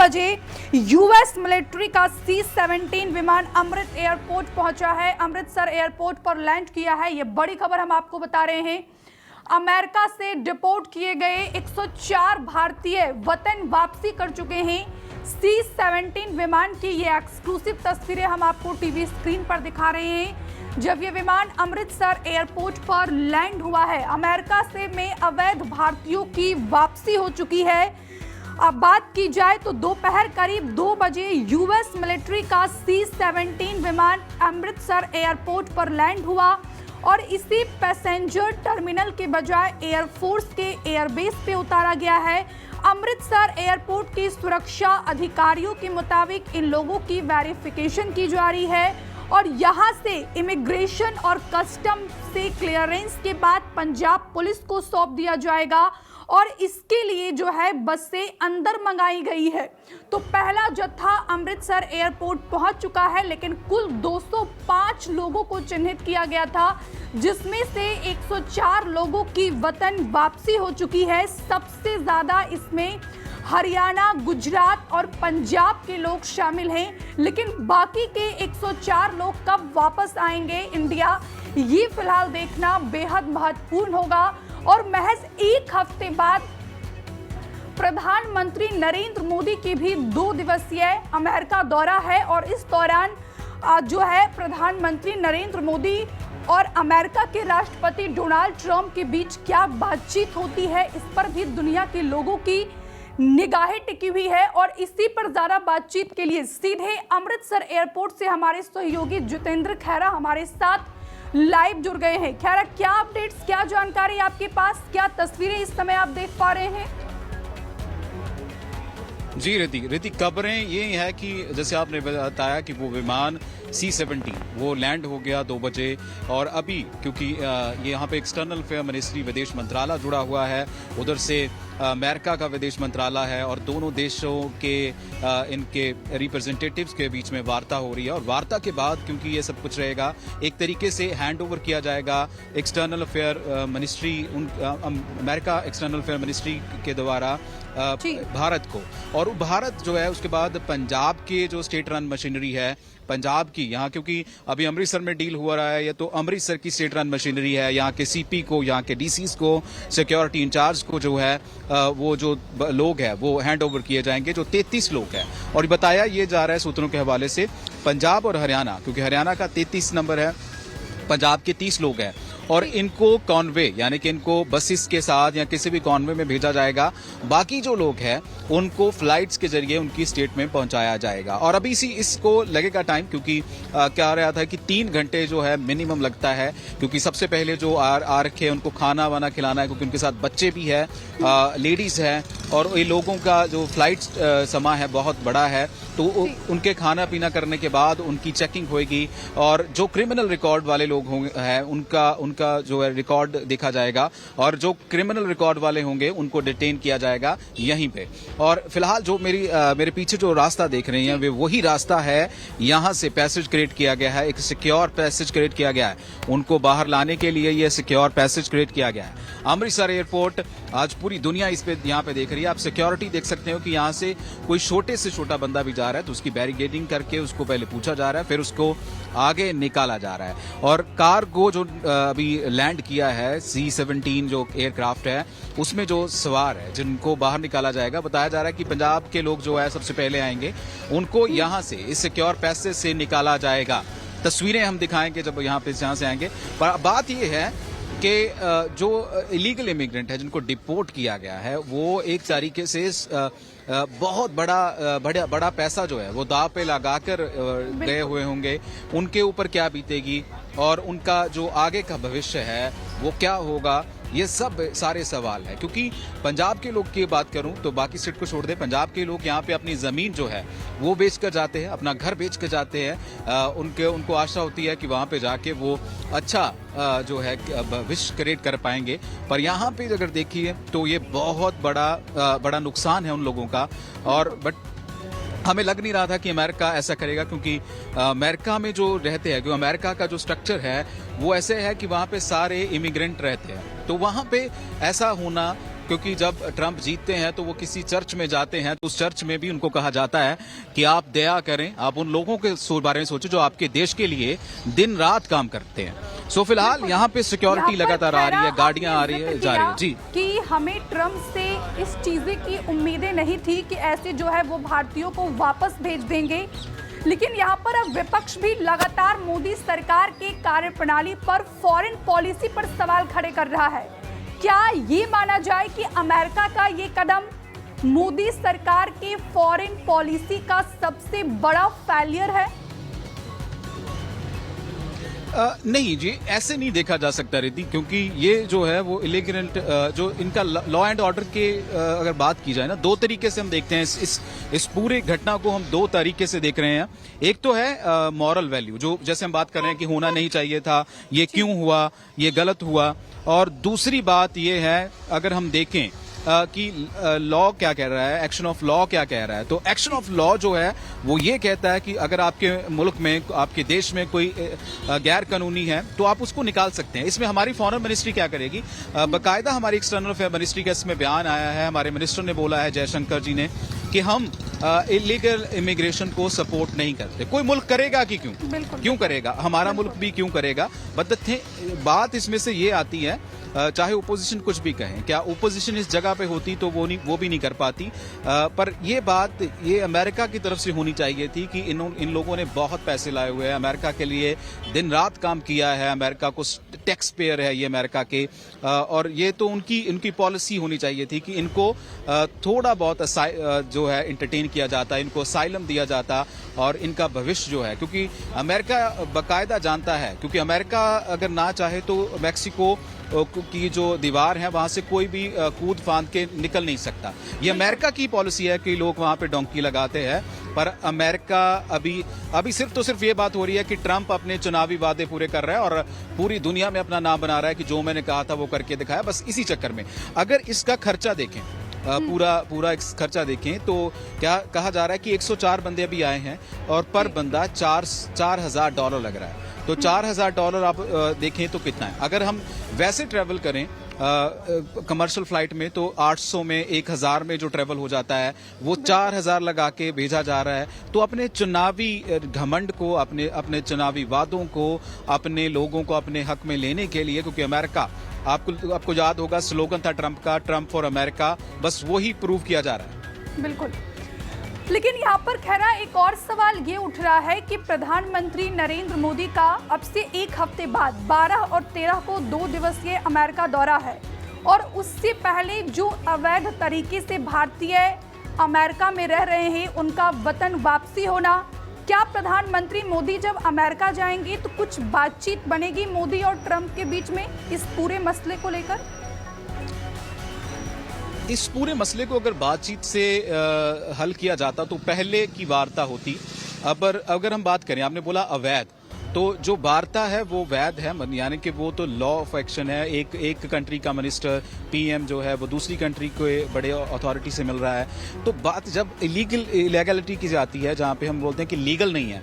बजे US military का C-17 विमान अमृत एयरपोर्ट पहुंचा है, अमृतसर एयरपोर्ट पर लैंड किया है। यह बड़ी खबर हम आपको बता रहे हैं। अमेरिका से डिपोर्ट किए गए 104 भारतीय वतन वापसी कर चुके हैं। C-17 विमान की ये एक्सक्लूसिव तस्वीरें हम आपको टीवी स्क्रीन पर दिखा रहे हैं। जब ये विमान अमृतसर एयरपोर्ट पर लैंड हुआ है, अमेरिका से में अवैध भारतीयों की वापसी हो चुकी है। अब बात की जाए तो दोपहर करीब 2 बजे यूएस मिलिट्री का C-17 विमान अमृतसर एयरपोर्ट पर लैंड हुआ और इसी पैसेंजर टर्मिनल के बजाय एयरफोर्स के एयरबेस पे उतारा गया है। अमृतसर एयरपोर्ट की सुरक्षा अधिकारियों के मुताबिक इन लोगों की वेरिफिकेशन की जा रही है और यहां से इमिग्रेशन और कस्टम से क्लियरेंस के बाद पंजाब पुलिस को सौंप दिया जाएगा और इसके लिए जो है बस से अंदर मंगाई गई है। तो पहला जत्था अमृतसर एयरपोर्ट पहुंच चुका है, लेकिन कुल 205 लोगों को चिन्हित किया गया था, जिसमें से 104 लोगों की वतन वापसी हो चुकी है। सबसे ज्यादा इसमें हरियाणा, गुजरात और पंजाब के लोग शामिल हैं, लेकिन बाकी के 104 लोग कब वापस आएंगे इंडिया, ये फिलहाल देखना बेहद महत्वपूर्ण होगा। और महज एक हफ्ते बाद प्रधानमंत्री नरेंद्र मोदी की भी 2 दिवसीय अमेरिका दौरा है और इस दौरान जो है प्रधानमंत्री नरेंद्र मोदी और अमेरिका के राष्ट्रपति डोनाल्ड ट्रंप के बीच क्या बातचीत होती है, इस पर भी दुनिया के लोगों की निगाहें टिकी हुई है। और इसी पर ज्यादा बातचीत के लिए सीधे अमृतसर एयरपोर्ट से हमारे सहयोगी जितेंद्र खैरा हमारे साथ लाइव जुड़ गए हैं। खैरा, क्या अपडेट्स, क्या जानकारी आपके पास, क्या तस्वीरें इस समय आप देख पा रहे हैं? जी रिति खबरें ये है कि जैसे आपने बताया कि वो विमान C-17 वो लैंड हो गया 2 बजे और अभी क्योंकि ये यहाँ पे एक्सटर्नल अफेयर मिनिस्ट्री विदेश मंत्रालय जुड़ा हुआ है, उधर से अमेरिका का विदेश मंत्रालय है और दोनों देशों के इनके रिप्रेजेंटेटिव्स के बीच में वार्ता हो रही है। और वार्ता के बाद क्योंकि ये सब कुछ रहेगा, एक तरीके से हैंड ओवर किया जाएगा external affair ministry America external affair ministry के द्वारा भारत को, और भारत जो है उसके बाद पंजाब के जो स्टेट रन मशीनरी है पंजाब की, यहाँ क्योंकि अभी अमृतसर में डील हुआ रहा है, ये तो अमृतसर की स्टेट रन मशीनरी है, यहाँ के सीपी को, यहाँ के डीसीज को, सिक्योरिटी इंचार्ज को जो है वो जो लोग हैं वो हैंड ओवर किए जाएंगे, जो 33 लोग हैं। और बताया ये जा रहा है सूत्रों के हवाले से पंजाब और हरियाणा, क्योंकि हरियाणा का 33 नंबर है, पंजाब के 30 लोग हैं और इनको कॉन्वे यानी कि इनको बसेस के साथ या किसी भी कॉन्वे में भेजा जाएगा। बाकी जो लोग हैं उनको फ्लाइट्स के जरिए उनकी स्टेट में पहुंचाया जाएगा। और अभी इसको लगेगा टाइम, क्योंकि क्या रहा था कि 3 घंटे जो है मिनिमम लगता है, क्योंकि सबसे पहले जो आ रखे हैं उनको खाना वाना खिलाना है, क्योंकि उनके साथ बच्चे भी है, लेडीज है और ये लोगों का जो फ्लाइट समय है बहुत बड़ा है, तो उनके खाना पीना करने के बाद उनकी चेकिंग होगी और जो क्रिमिनल रिकॉर्ड वाले लोग होंगे उनका जो है रिकॉर्ड देखा जाएगा और जो क्रिमिनल रिकॉर्ड वाले होंगे उनको डिटेन किया जाएगा यहीं पे। और फिलहाल जो मेरे पीछे जो रास्ता देख रहे हैं वे वही रास्ता है, यहाँ से पैसेज क्रिएट किया गया है, एक सिक्योर पैसेज क्रिएट किया गया है, उनको बाहर लाने के लिए यह सिक्योर पैसेज क्रिएट किया गया है। अमृतसर एयरपोर्ट आज पूरी दुनिया इस पे यहाँ पे देख रही है। आप सिक्योरिटी देख सकते हो कि यहाँ से कोई छोटे से छोटा बंदा भी जा रहा है तो उसकी बैरिकेडिंग करके उसको पहले पूछा जा रहा है, फिर उसको आगे निकाला जा रहा है। और कार्गो जो अभी लैंड किया है C-17 जो एयरक्राफ्ट है उसमें जो सवार है जिनको बाहर निकाला जाएगा, बताया जा रहा है कि पंजाब के लोग जो है सबसे पहले आएंगे, उनको यहाँ से इस सिक्योर पैसेज से निकाला जाएगा। तस्वीरें हम दिखाएंगे जब यहाँ से आएंगे। पर बात यह है कि जो इलीगल इमिग्रेंट है जिनको डिपोर्ट किया गया है वो एक तरीके से बहुत बड़ा पैसा जो है वो दाव पे लगाकर गए हुए होंगे, उनके ऊपर क्या बीतेगी और उनका जो आगे का भविष्य है वो क्या होगा, ये सब सारे सवाल है। क्योंकि पंजाब के लोग की बात करूं तो बाकी स्टेट को छोड़ दे, पंजाब के लोग यहाँ पे अपनी जमीन जो है वो बेच कर जाते हैं, अपना घर बेच कर जाते हैं, उनको आशा होती है कि वहां पे जाके वो अच्छा जो है भविष्य क्रिएट कर पाएंगे। पर यहाँ पे अगर देखिए तो ये बहुत बड़ा नुकसान है उन लोगों का। और बट हमें लग नहीं रहा था कि अमेरिका ऐसा करेगा, क्योंकि अमेरिका में जो रहते हैं, क्योंकि अमेरिका का जो स्ट्रक्चर है वो ऐसे है कि वहाँ पे सारे इमिग्रेंट रहते हैं, तो वहाँ पे ऐसा होना क्योंकि जब ट्रंप जीतते हैं तो वो किसी चर्च में जाते हैं तो उस चर्च में भी उनको कहा जाता है कि आप दया करें, आप उन लोगों के बारे में सोचो जो आपके देश के लिए दिन रात काम करते हैं। सो फिलहाल यहाँ पे सिक्योरिटी लगातार आ रही है, गाड़ियां आ रही है, जा रही है जी। कि हमें ट्रंप से इस चीजें की उम्मीदें नहीं थी कि ऐसे जो है वो भारतीयों को वापस भेज देंगे, लेकिन यहाँ पर अब विपक्ष भी लगातार मोदी सरकार के कार्यप्रणाली पर, फॉरेन पॉलिसी पर सवाल खड़े कर रहा है। क्या ये माना जाए कि अमेरिका का ये कदम मोदी सरकार के फॉरेन पॉलिसी का सबसे बड़ा फेलियर है? नहीं जी, ऐसे नहीं देखा जा सकता रिद्धि, क्योंकि ये जो है वो इलीगेंट जो इनका लॉ एंड ऑर्डर के अगर बात की जाए ना, दो तरीके से हम देखते हैं इस पूरे घटना को, हम दो तरीके से देख रहे हैं। एक तो है मॉरल वैल्यू, जो जैसे हम बात कर रहे हैं कि होना नहीं चाहिए था, ये क्यों हुआ, ये गलत हुआ। और दूसरी बात ये है, अगर हम देखें कि लॉ क्या कह रहा है, एक्शन ऑफ लॉ क्या कह रहा है, तो एक्शन ऑफ लॉ जो है वो ये कहता है कि अगर आपके मुल्क में, आपके देश में कोई गैर कानूनी है तो आप उसको निकाल सकते हैं। इसमें हमारी फॉरेन मिनिस्ट्री क्या करेगी, बाकायदा हमारी एक्सटर्नल अफेयर मिनिस्ट्री का इसमें बयान आया है, हमारे मिनिस्टर ने बोला है, जयशंकर जी ने, कि हम इलीगल इमिग्रेशन को सपोर्ट नहीं करते। कोई मुल्क करेगा कि क्यों करेगा, हमारा मुल्क भी क्यों करेगा। बट बात इसमें से ये आती है, चाहे ओपोजिशन कुछ भी कहें, क्या ओपोजिशन इस जगह पे होती तो वो भी नहीं कर पाती। पर ये बात ये अमेरिका की तरफ से होनी चाहिए थी कि इन लोगों ने बहुत पैसे लाए हुए हैं, अमेरिका के लिए दिन रात काम किया है, अमेरिका को टैक्स पेयर है ये अमेरिका के, और ये तो उनकी पॉलिसी होनी चाहिए थी कि इनको थोड़ा बहुत जो है इंटरटेन किया जाता, इनको असाइलम दिया जाता, और इनका भविष्य जो है, क्योंकि अमेरिका बाकायदा जानता है, क्योंकि अमेरिका अगर ना चाहे तो मैक्सिको की जो दीवार है वहां से कोई भी कूद फांद के निकल नहीं सकता। ये अमेरिका की पॉलिसी है कि लोग वहां पे डोंकी लगाते हैं, पर अमेरिका अभी सिर्फ ये बात हो रही है कि ट्रंप अपने चुनावी वादे पूरे कर रहा है और पूरी दुनिया में अपना नाम बना रहा है कि जो मैंने कहा था वो करके दिखाया। बस इसी चक्कर में अगर इसका खर्चा देखें, पूरा खर्चा देखें, तो क्या कहा जा रहा है कि 104 बंदे अभी आए हैं और पर बंदा $4,000 लग रहा है। तो $4,000 आप देखें तो कितना है। अगर हम वैसे ट्रेवल करें कमर्शियल फ्लाइट में तो 800 में 1000 में जो ट्रेवल हो जाता है वो 4000 लगा के भेजा जा रहा है। तो अपने चुनावी घमंड को, अपने चुनावी वादों को, अपने लोगों को अपने हक में लेने के लिए, क्योंकि अमेरिका, आपको याद होगा स्लोगन था ट्रंप का, ट्रंप फॉर अमेरिका, बस वही प्रूव किया जा रहा है। बिल्कुल। लेकिन यहाँ पर खैरा एक और सवाल ये उठ रहा है कि प्रधानमंत्री नरेंद्र मोदी का अब से एक हफ्ते बाद 12 और 13 को 2 दिवसीय अमेरिका दौरा है, और उससे पहले जो अवैध तरीके से भारतीय अमेरिका में रह रहे हैं उनका वतन वापसी होना, क्या प्रधानमंत्री मोदी जब अमेरिका जाएंगे तो कुछ बातचीत बनेगी मोदी और ट्रंप के बीच में इस पूरे मसले को लेकर? इस पूरे मसले को अगर बातचीत से हल किया जाता तो पहले की वार्ता होती। अगर हम बात करें, आपने बोला अवैध, तो जो वार्ता है वो वैध है, यानी कि वो तो लॉ ऑफ एक्शन है। एक कंट्री का मिनिस्टर, पीएम जो है वो दूसरी कंट्री के बड़े अथॉरिटी से मिल रहा है। तो बात जब इलीगैलिटी की जाती है, जहाँ पे हम बोलते हैं कि लीगल नहीं है,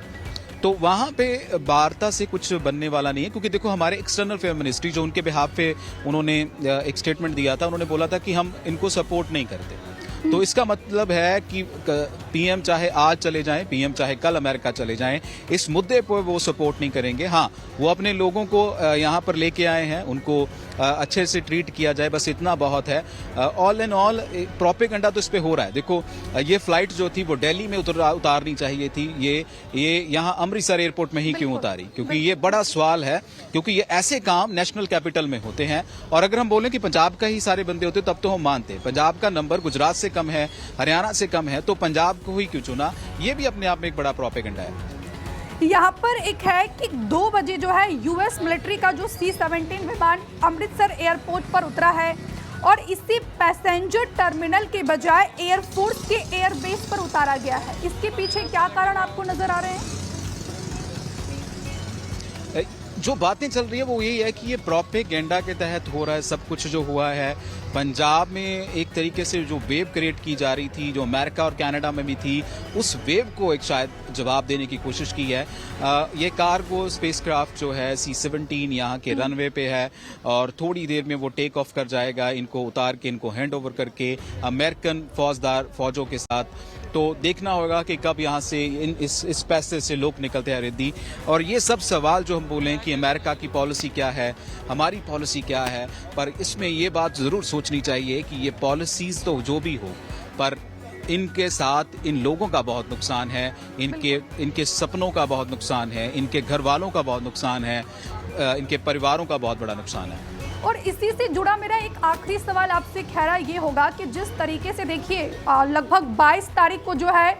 तो वहां पे वार्ता से कुछ बनने वाला नहीं है। क्योंकि देखो, हमारे एक्सटर्नल अफेयर मिनिस्ट्री जो उनके बिहाफ पे उन्होंने एक स्टेटमेंट दिया था, उन्होंने बोला था कि हम इनको सपोर्ट नहीं करते। तो इसका मतलब है कि पीएम चाहे आज चले जाएं, पीएम चाहे कल अमेरिका चले जाएं, इस मुद्दे पर वो सपोर्ट नहीं करेंगे। हाँ, वो अपने लोगों को यहाँ पर लेके आए हैं, उनको अच्छे से ट्रीट किया जाए, बस इतना बहुत है। ऑल एंड ऑल प्रोपेगेंडा तो इस पे हो रहा है। देखो, ये फ्लाइट जो थी वो दिल्ली में उतारनी चाहिए थी, ये यहाँ अमृतसर एयरपोर्ट में ही क्यों उतारी? क्योंकि ये बड़ा सवाल है, क्योंकि ये ऐसे काम नेशनल कैपिटल में होते हैं। और अगर हम बोलें कि पंजाब का ही सारे बंदे होते तब तो हम मानते, पंजाब का नंबर गुजरात से कम है, हरियाणा से कम है, तो पंजाब को ही क्यों चुना? ये भी अपने आप में एक बड़ा प्रोपेगेंडा है। यहाँ पर एक है कि 2 बजे जो है यूएस मिलिट्री का जो C-17 विमान अमृतसर एयरपोर्ट पर उतरा है, और इसी पैसेंजर टर्मिनल के बजाय एयरफोर्स के एयरबेस पर उतारा गया है। इसके पीछे क्या कारण आपको नजर आ रहे हैं? जो बातें चल रही है वो यही है कि ये प्रोपेगेंडा के तहत हो रहा है सब कुछ जो हुआ है। पंजाब में एक तरीके से जो वेव क्रिएट की जा रही थी, जो अमेरिका और कनाडा में भी थी, उस वेव को एक शायद जवाब देने की कोशिश की है। ये कार्गो स्पेसक्राफ्ट जो है C-17 यहाँ के रनवे पे है और थोड़ी देर में वो टेक ऑफ कर जाएगा, इनको उतार के इनको हैंड ओवर करके अमेरिकन फौजों के साथ। तो देखना होगा कि कब यहाँ से इस पैसे से लोग निकलते हैं रिद्धि। और ये सब सवाल जो हम बोलें कि अमेरिका की पॉलिसी क्या है, हमारी पॉलिसी क्या है, पर इसमें ये बात ज़रूर सोचनी चाहिए कि ये पॉलिसीज़ तो जो भी हो, पर इनके साथ इन लोगों का बहुत नुकसान है, इनके सपनों का बहुत नुकसान है, इनके घर वालों का बहुत नुकसान है, इनके परिवारों का बहुत बड़ा नुकसान है। और इसी से जुड़ा मेरा एक आखिरी सवाल आपसे खैरा ये होगा कि जिस तरीके से देखिए लगभग 22 तारीख को जो है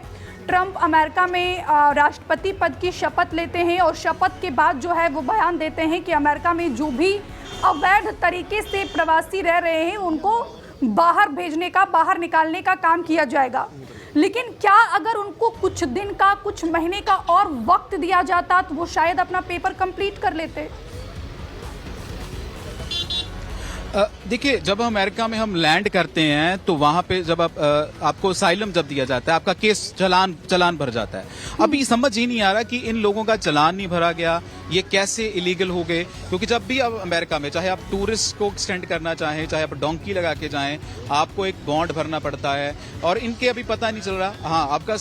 ट्रंप अमेरिका में राष्ट्रपति पद की शपथ लेते हैं और शपथ के बाद जो है वो बयान देते हैं कि अमेरिका में जो भी अवैध तरीके से प्रवासी रह रहे हैं उनको बाहर भेजने का, बाहर निकालने का काम किया जाएगा। लेकिन क्या अगर उनको कुछ दिन का, कुछ महीने का और वक्त दिया जाता तो वो शायद अपना पेपर कंप्लीट कर लेते? देखिए, जब अमेरिका में हम लैंड करते हैं तो वहां पे जब आपको असाइलम जब दिया जाता है, आपका केस चलान भर जाता है। अभी समझ ही नहीं आ रहा कि इन लोगों का चलान नहीं भरा गया, ये कैसे इलीगल हो गए। क्योंकि जब भी आप अमेरिका में, चाहे आप टूरिस्ट को एक्सटेंड करना चाहें, चाहे आप डोंकी लगा के जाएं, आपको एक बॉन्ड भरना पड़ता है। और इनके अभी पता नहीं चल रहा। हाँ, आपका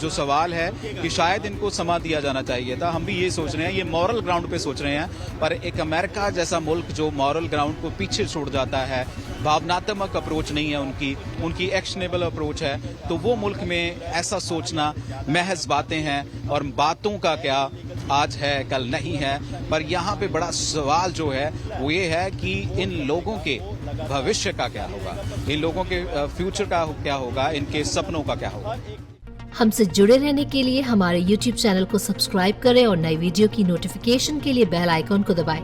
जो सवाल है कि शायद इनको समा दिया जाना चाहिए था, हम भी ये सोच रहे हैं, ये मॉरल ग्राउंड पे सोच रहे हैं। पर एक अमेरिका जैसा मुल्क जो मॉरल ग्राउंड को पीछे छोड़ जाता है, भावनात्मक अप्रोच नहीं है उनकी एक्शनेबल अप्रोच है, तो वो मुल्क में ऐसा सोचना महज बातें हैं। और बातों का क्या आज है कल नहीं है। पर यहाँ पे बड़ा सवाल जो है वो ये है कि इन लोगों के भविष्य का क्या होगा, इन लोगों के फ्यूचर का क्या होगा, इनके सपनों का क्या होगा। हमसे जुड़े रहने के लिए हमारे YouTube चैनल को सब्सक्राइब करें और नई वीडियो की नोटिफिकेशन के लिए बेल आइकॉन को दबाएं।